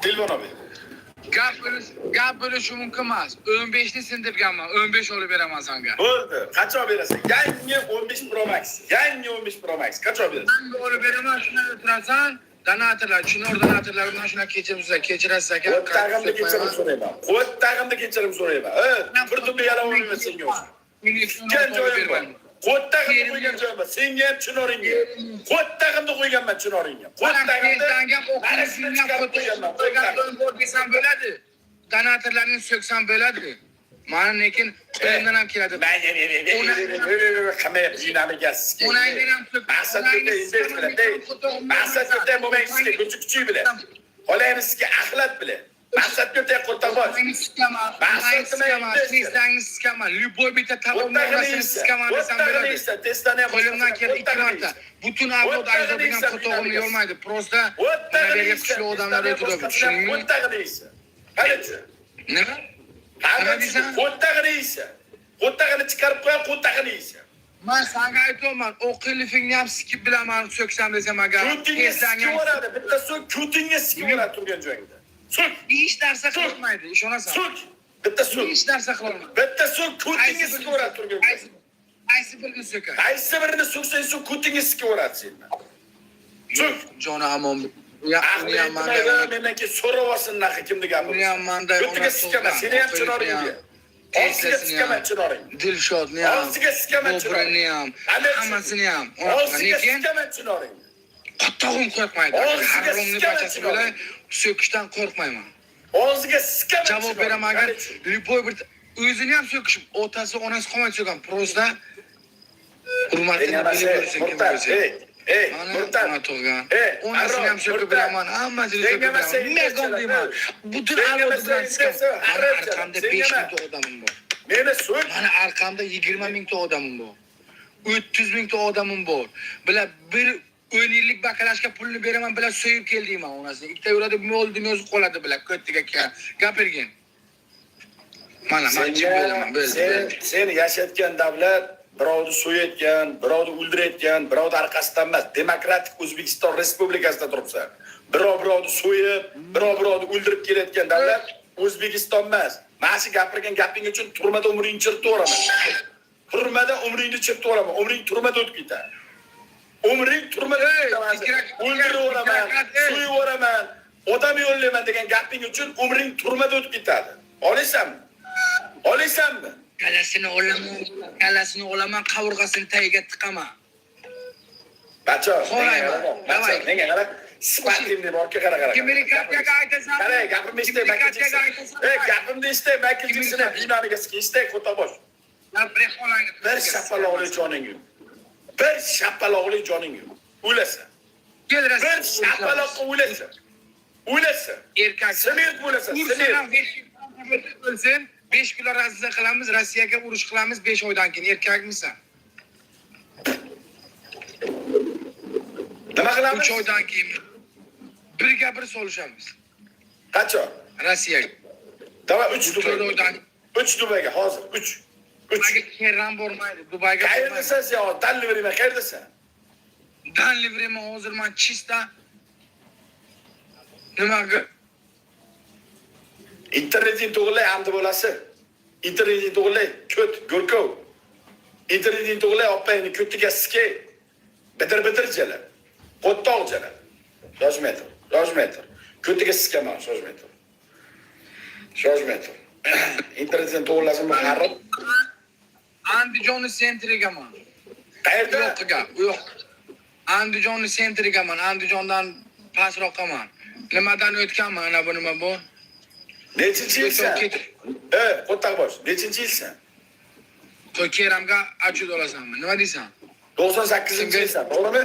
Telefon abi. Gap bo'lishi mumkin emas. 15 ni sindirganman. 15 olib beraman senga. Bo'ldi. Qachon berasan? Yangi 15 Pro Max. Yangi 15 Pro Max. Qachon berasan? Senga olib beraman, shuni o'tirasan. Donatorlar, Chinor donatorlaridan shuna kechirasiz aka. Qo'ttag'imda kechirim so'rayman. Qo'ttag'imda kechirim so'rayman. Turdi yalan olmayman senga. Ikkan joyim bor. Qo'ttag'imda qo'ygan joyim bor. Senga ham Chinoringga. Qo'ttag'imda qo'yganman Chinoringga. Qo'ttag'imda desam bo'ladi. Donatorlarni so'ksam bo'ladi. Mana lekin qo'limdan ham keladi. Qamay dinamikasiz. Onangdan ham so'k. Maqsad yo'q, momentiga kuchukchi bilan. Qolayimizga axlat bilan. Maqsad yo'q, qo'rqoq. Sizlarni siskaman. Любой bitta taomlarni siskaman desam bo'ladi. Qo'limdan keldi 2 marta. Butun avlod ajdodlardan qo'tog'imni yormaydi. Prosta unaqa kuchli odamlar o'tadi. Qo'ttag'ini qarachi. Nima? Qo'ttag'ini yeysan. Qo'ttag'ini chiqarib qo'yib, qo'ttag'ini yeysan. Men senga aytayman, o'qilifingni ham sikib bilaman, so'ksam desam agar. Ko'tingga sikib o'radi, bitta so'k ko'tingga sikib o'radi turgan joyingda. So'k. Hech narsa qilmaydi, ishonasan. So'k. Bitta so'k. Hech narsa qilolmaydi. Bitta so'k ko'tingga sikib o'radi turgan joyingda. Qaysi birini so'kay? Qaysi birini so'ksang, so'k ko'tingga sikib o'radi sendan. So'k. Joni amon. Uni ham mendan so'ravasin naxi kimni gapi. Uni ham manda ko'tingga sikaman, seni ham Chinoringga. Og'ziga sikaman Chinoring. Dilshodni ham. Og'ziga sikaman Chinoring. ham. Hammasini ham. Og'ziga sikaman Chinoring. Qo'tog'im qo'rqmaydi. Haromni barchasi bilan so'kishdan qo'rqmayman. Og'ziga sikaman. Javob beraman agar любой bir o'zini ham so'kish, otasi, onasi qolmaydi so'kan. Prosta hurmatini bilib ko'rsin kim bo'lsa. Murtad. Onasini ham so'kib beraman, hammasini so'kib beraman. Megon deyman. Butun avlod bilan siskaman. Arqamda 5 mingta odamim bor. Meni so'k. Mana arqamda 20 mingta odamim bor. 30 mingta odamim bor. Bilan bir 10 yillik bakalashga pulni beraman, bilan so'yib keldingman onasini. Ikkita yuradi, mo'l dunyosi qoladi bilan ko'ttiga gapirgan. Mana men chim bilaman, sen yashayotgan davlat birovni so'yayotgan, birovni o'ldirayotgan, birovni arkasidan emas, demokratik O'zbekiston Respublikasida turibsan. Birovni so'yib, birovni o'ldirib kelayotgan davlat O'zbekiston emas. Mana shu gapirgan gaping uchun turmada umringni chertib Turmada umringni chertib Umring turmada o'tib ketadi. Umring turmada o'ldiraman, so'yib odam yo'llayman degan gaping uchun umring turmada o'tib ketadi. Olaysanmi? Kalasini olaman, qavurg'asini tagiga tiqaman. Bacho, davay. Nega qara? Sifatimni borga qara. Kimni gapga aytasan? Qara, gapimni eshitay, gapimni eshitay, makilchiksini binoniga sikishday qo'tabosh. Bir shapaloqli joning yo'q. Bir shapaloqli joning yo'q. O'lasan. Bir shapaloqqa o'lasan. O'lasan. Erkak Smert bo'lasan. O'lsin. 5 kilo razza qilamiz, Rossiyaga urush qilamiz 5 oydan keyin. Erkakmisan? Nima qilamiz? 3 oydan keyin birga bir solishamiz. Qachon? Rossiyaga. Dava 3 oydan 3 Dubayga hozir 3. Dubayga keram bormaydi. Dubayga. Qayerdasan sen? Danliverima qayerdasan? Danliverima hozir men chista. Nimaga? Internetin to'g'rilay hamda bo'lasi. Internetin to'g'rilay ko't, go'rkov. Internetin to'g'rilay oppayni ko'tiga sikay. Bitir jala. Qo'ttoq jala. Shojmetr. Ko'tiga sikaman, shojmetr. Internetin to'g'rilasin bu harib. Andijonni sentrigaman. Qayerda? Yo'q. Andijonni sentrigaman. Andijondan pastroqaman. Nimadan o'tganman, ana bu nima bu? Nechinchi yilsan? Qo'taqbosh, nechinchi yilsan? Keramga achud olasanmi? Nima deysan? 98-yilsan, to'g'rimi?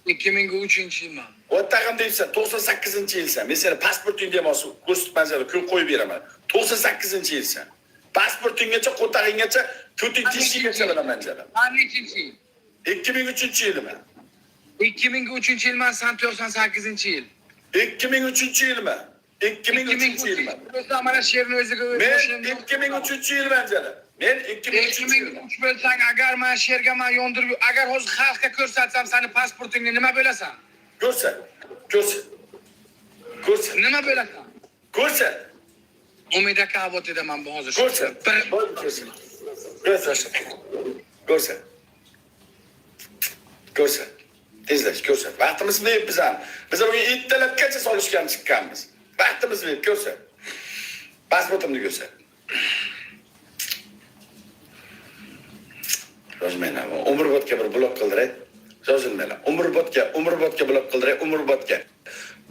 2003-yilman. Qo'taqim deysan, 98-yilsan. Men seni pasportingga mosu ko'rsatmazlar, ko'p qo'yib beraman. 98-yilsan. Pasportinggacha, qo'tag'inggacha, ko'ting tishigacha bilaman jala. Nechinchi yil? 2003-yilman. 2003-yilman, sen 98-yil. 2003-yilman. 2003-yilman. Mana she'rni o'ziga Men 2003-yilman jala. Men 2003 bo'lsang, agar men she'rga men yondirib, agar hozir xalqqa ko'rsatsam, seni pasportingni nima bo'lasan? Ko'rsat. Ko'rsat. Nima bo'lasan? Ko'rsat. Umid aka avot edaman bu hozir. Ko'rsat. Bo'ldi, ko'rsat. Ko'rsat. Ko'rsat. Ko'rsat. Tezlash, ko'rsat. Vaqtimiz berib biz ham. Biz bugun ertalabgacha solishgan chiqqanmiz. Vaqtimiz berib ko'rsat. Pasportimni ko'rsat. Yozmayman. Umrbodga bir blok qildiray. Yozilmayman. Umrbodga blok qildiray. Umrbodga.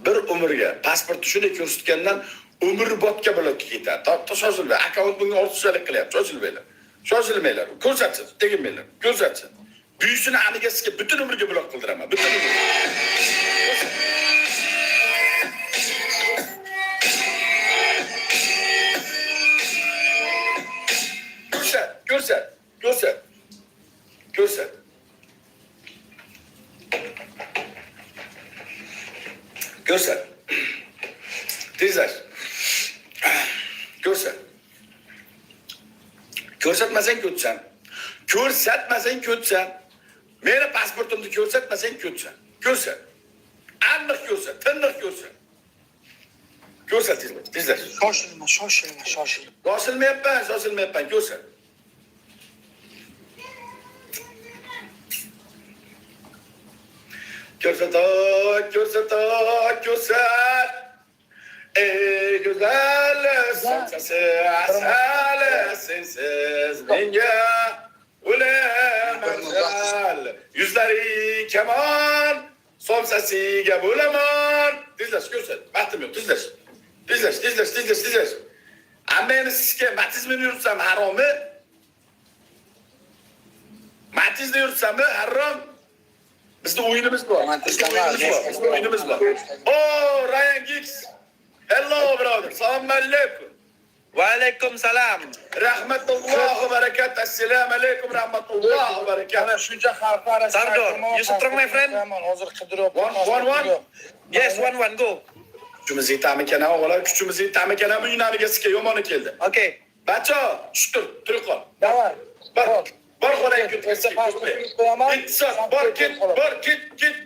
Bir umrga pasportni shunday ko'rsatgandan umrbodga blokka ketadi. To'xta yozilmay. Akkaunt bunga ortiqchalik qilyapti. Yozilmaylar. Ko'rsatsin, teginmaylar. Ko'rsatsin. Büyüsünü anigasiga bütün umrga blok qildiraman. Bütün umr. Ko'rsat. Ko'rsat. Tezlash. Ko'rsat. Ko'rsatmasang ko'tsan. Meni pasportimni ko'rsatmasang ko'tsan. Ko'rsat. Aniq ko'rsat, tiniq ko'rsat. Ko'rsat tezlash. Shoshilma. Shoshilmayapman, ko'rsat. Ko'rsat. Ey güzel saçası asal sensiz menga ulemazal. Yüzleri keman, somsasiga bo'laman. Tezlash ko'rsat. Vaqtim yo'q, tezlash. Ammani sizga matizmini yursam haromi? Matizda yursammi harom? Bizda o'yinimiz bor. Oh, Ryan Giggs. Hello brother. Assalomu alaykum. Va alaykum salam. Rahmatullohi va barakatuh. Assalomu alaykum rahmatullohi va barakatuh. Ana shuncha xalq arasida. Sardor, you strong my friend? Hozir qidiryapman. One. Yes, one, go. Kuchimiz yetamikan o'g'lar, kuchimiz yetamikan uyinamigasiga yomoni keldi. Okay. Bacho, tushdir, turib qol. Davar. Bor qo'ying ket.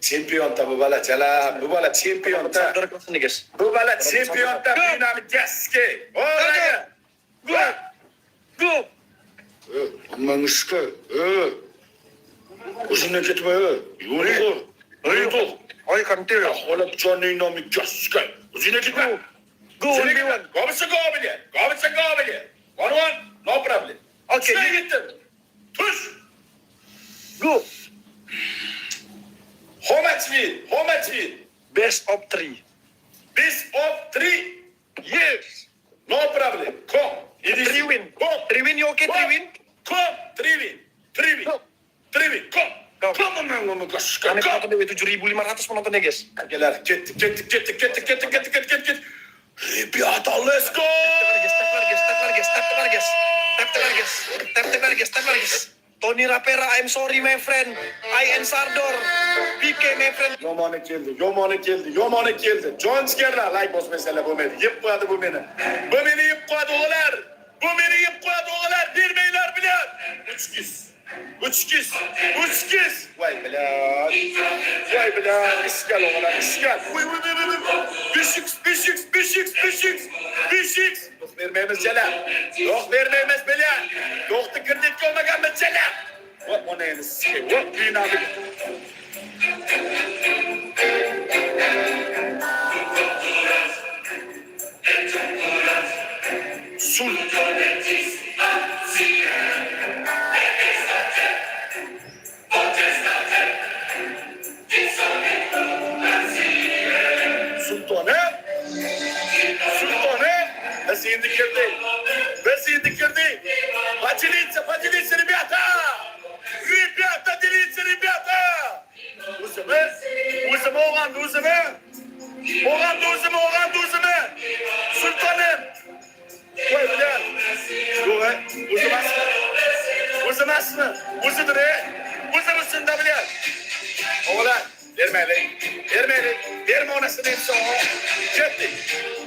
Chempionda bu bola chala, bu bola chempionda. Sardor ko'rsinigiz. Bu bola chempionda uyinamigasiga. Go. Manışka. O'zingdan ketma. Yo'q. I continue. Ola Johnny namigasiga. O'zingdan ketma. Go, one by one. Gobisa gobiga. One, no problem. Okay. Shunga ketdim. Tush. Go. How much win? Best of 3. Best of 3? Yes. No problem. Come. 3 win. Come. 3 win, you okay? 3 win? Come. 3 win. Come. Go. Come on, gosh. Kami Come. penonton 7.500 penonton ya guys. Geler. Get. Rебята, let's go. Step guys. Tony Rapera, I'm sorry my friend. I am Sardor. PK my friend. Yomoni keldi. Jon chiqarlar, like bosmasalar bo'lmaydi. Yeb qo'yadi bu meni. Bu meni yeb qo'yadi o'g'lar. Bermanglar bilan. 3 kiz. Voy bilan. Iskal o'g'lar, iskal. Voy. 5x. Yo'q vermaymiz chala. Bilan. Yo'qni kreditga olmaganmiz chala. Voy onangni sizga. Voy uyinamik. Sultone. Biz endi kirdik. Поделиться, ребята! Делиться, ребята! O'zimi o'g'andi. Sultonim. Voy bilan. O'zimasmi? O'zidir-a? O'zimisin da bilan. O'g'lar, bermaylik. Berma onasini inson. Ketdik.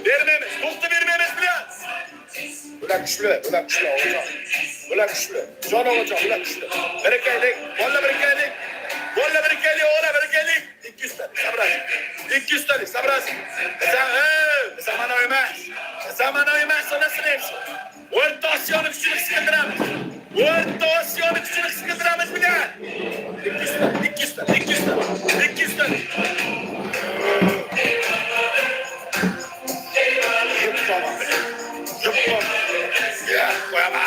Bermaymiz. To'xta bermaymiz bilan. Ular kuchli, o'g'jon. Jon o'g'jon, ular kuchli. Barakaylik, bolla barakaylik. O'g'lar barakaylik. 200 ta. Sabrat. 200 200'talik, sabırasın. Zamanoviy emas. Zamanoviy emas, onasini hepsi. O'rta Osiyoni kuchini qisqartiramiz. O'rta Osiyoni kuchini qisqartiramiz bilan. 200'talik. Yapma. Ya koyamam.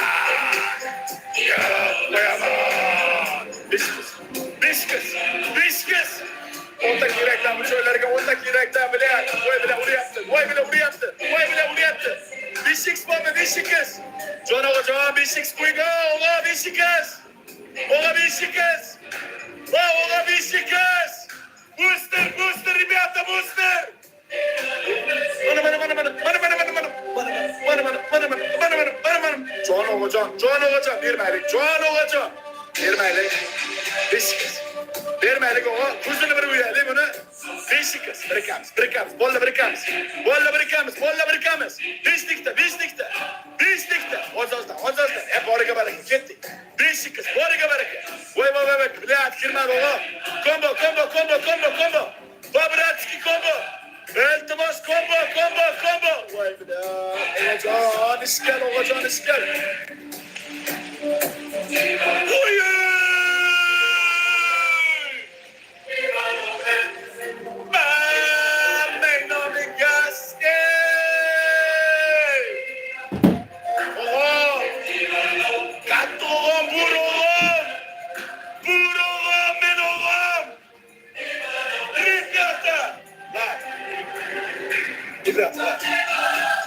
Beş kız. Onda yürekten bu söylerken onda yürekten bile. Vay bile onu yaptı. Beşik var mı beşikız? John Oğuzhan beşik kuyga. Oğa beşikız. Oğa beşikız. Booster, rебята, booster. John Oğuzhan, vermeylik. Beşikız. Vermeylik oğa, kuzunu bir uyarayım onu. Beşikız, bırakamiz, bolla bırakamiz. Beşlikte. Ozozdan, hep oraya baraka, kettik. Beşikız, oraya baraka. Vay, bilat, kirmadi oğa. Combo. Babratski combo. Eltimas combo. Vay bilat, Oğuzhan iskal. Oy!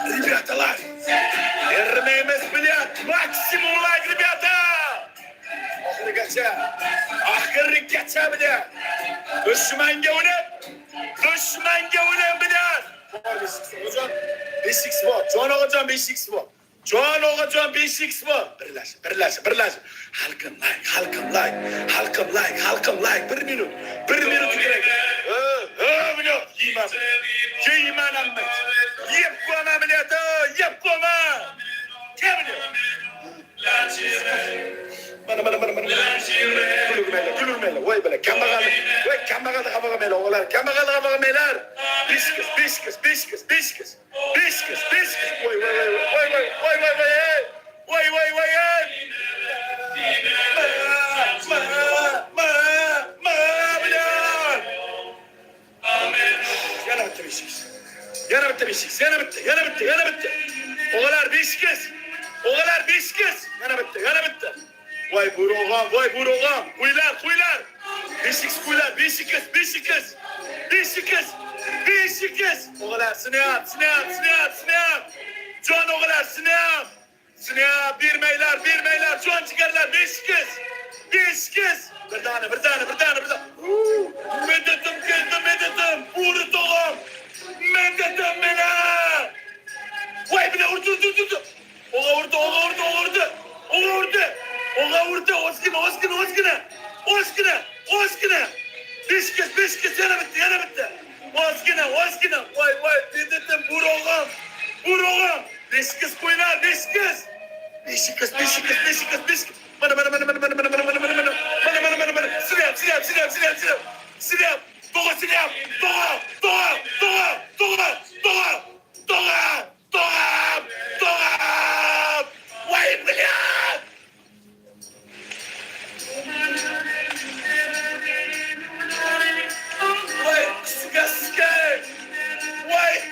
Ребята, вернемez bilet. Maksimum like, rебята. Ahırgacha bilet. Düşmanga ulan bilet. Hocam 5x var. John Oğuzhan 5x var. Birlaş. Halkım like. Bir minut gerek. Biliyor. Yiyman Ahmet. Yep koyma bilet. Kim biliyor? Bana. Gülürmeyle. Vay böyle. Kambagalı kafaga meyle oğlar. Beş kız. Vay. Yana bitti. Oğlar beş kız. Yana bitti. Vay buğroğam. Kuylar. Beşik kız. Oğlar snap. John oğlar snap. Bir meyler. John çıkarlar. Beş kız. Bir tane. Medetim. Uğru doğum. Medetim beni. Vay bile vurdu. Oğa vurdu. Oskine. Beş kız yana bitti. Oskine. Vay. Medetim buğroğum. Beş kız kuylar. Beş kız. Bana. Silahım. Doğa. Vay bilat. Vay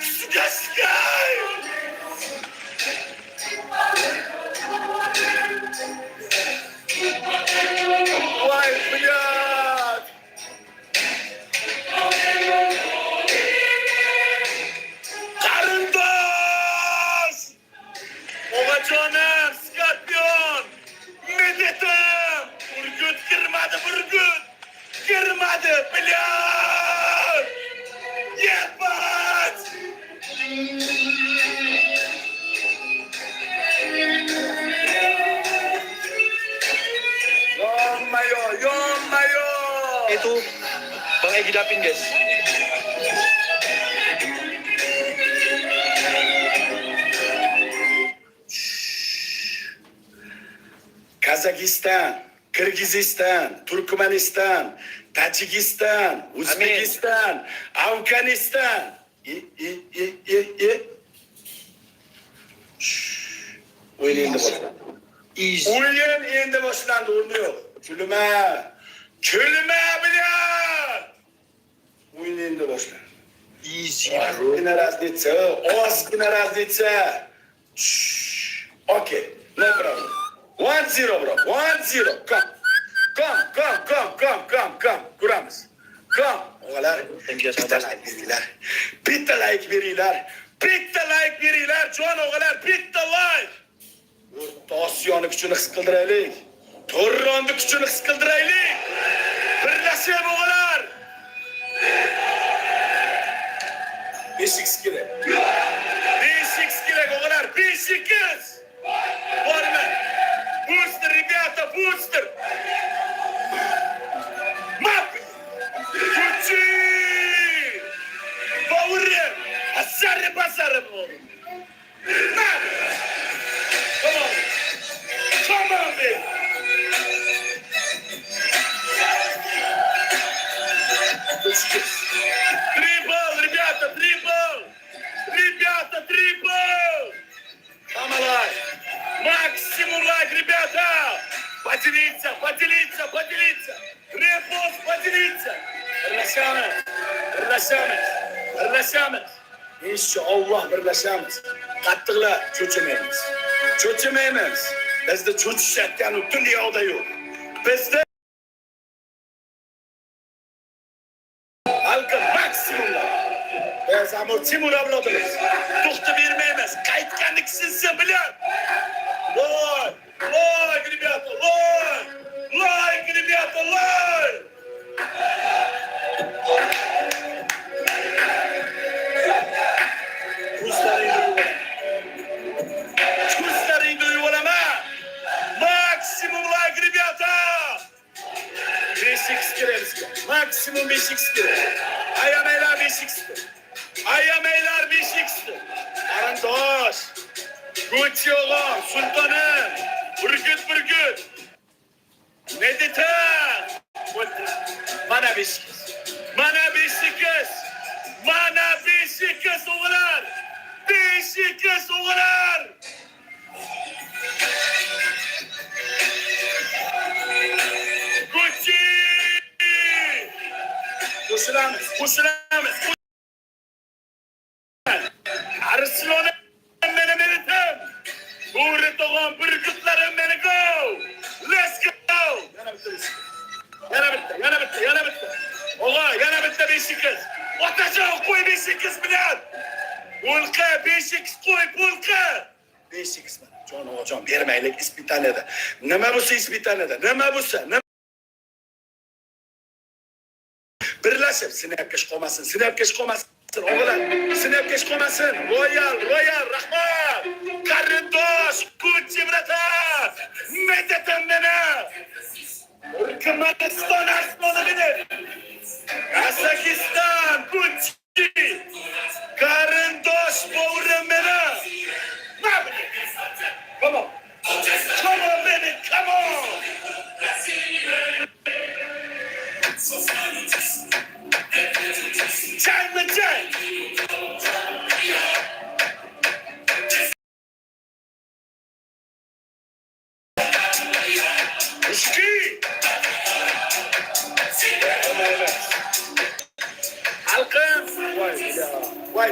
kısgaskay. Vay bilat. Karındaş. Oğacanım, Skorpion. Medetim. Burgut girmedi. Bilat. Yepat. Yonmayo. Itu, Bang Egy Dapin guys. Kazakistan Kırgızistan, Türkmenistan, Tacikistan, Uzbekistan, Afganistan. Oyun endi boshlanadi. Easy. Oyun endi boshlanadi, o'rni yo'q. Kulma. Kulma bilan. Oyun endi boshlanadi. Easy. Ozgina razlitsa. Okay, no problem. 1-0 bro, 1-0. Come. Kuramiz. Come. O'g'lar, bitta like beringlar. Bitta like beringlar, jon o'g'lar, bitta like. O'rta Osiyoni kuchini his qildiraylik. To'rronni kuchini his qildiraylik. Birlashib o'g'lar. Beşik kerak. Beşik kerak o'g'lar, beşik. Bormi? Booster, rебята, booster. Map. Kuchi. Baurim. Basarı oğlum. Map. Come on, baby. Triple, ребята, triple. Come alive. Максимум лайк, ребята. Поделиться. Репост, поделиться. Birlashamiz. İnşallah birlashamiz. Qattiqlar, cho'chimaymiz. Bizda cho'chishayotgan dunyoda yo'q. Bizda halka maksimumlar. Biz amur Timur avlodimiz. To'xtab bermaymiz. Qaytganlik sizga bilan. Like, ребята, like. Kuzlaringni yuvarama. Maksimum like, ребята. 5x kiramiz. Maksimum 5x kiramiz. Ayamaylar 5x. Qarindosh. Gucci o'g'lim, sultonim. Burgut. Meditan. Mana 5x. O'g'lar. 5x o'g'lar. Gucci. Qo'shilamiz. Arslon meni meritim. Bo'ri tog'am burgutlarim meni go. Let's go. Yana bitta. O'g'ay, yana bitta 5x. Otajon qo'y 5x bilan. Bo'lqa 5x qo'y, bo'lqa. 5x mana. Jon o'g'ajon bermaylik ispitaniyada. Nima bo'lsa ispitaniyada? Nima bo'lsa? Birlashib, sinabkash qolmasin. O'g'lar, sinabkash qolmasin. Royal, rahmat. Qarindosh, Gucci bratan. Meditan meni. Turkmaniston arslonini. Kazakistan, Gucci. Qarindosh bo'rim meni. Come on, baby, come on. Jay. Ski. Halkım. Vay,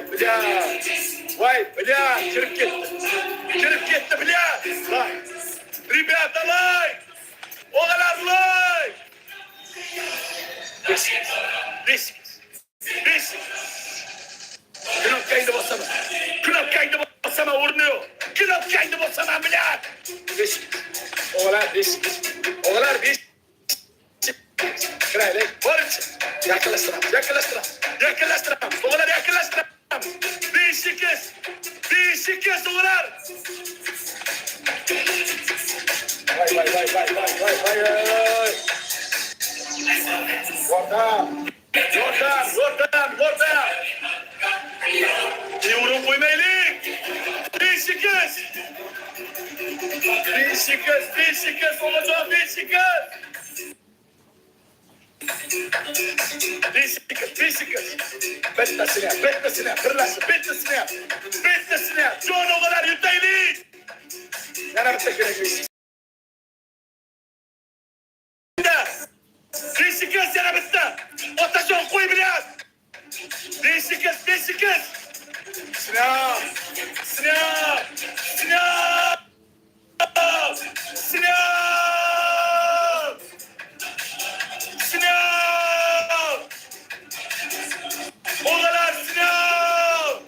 kirib ketdi, блядь. Ребята, like. O'g'lar, like. 5x. Knopkangni bosaman, o'rni yo'q. Knopkangni bosaman, блядь. 5x. O'g'lar, 5x. Kiraylik. Borincha. Yaqinlashtiramiz. O'g'lar, yaqinlashtiramiz. 5x o'g'lar. Vay. Yordam. Yevrum qo'ymaylik. 5x. Beşiktaş olacak Beşiktaş. Beşiktaş. Bettasine, kırlasın, bettasine. John o kadar yutaylı. Yana bitti gerekli. Beşiktaş yana bitti. Otaşon koy biraz. Beşiktaş. Sinan. O kadar Sinan.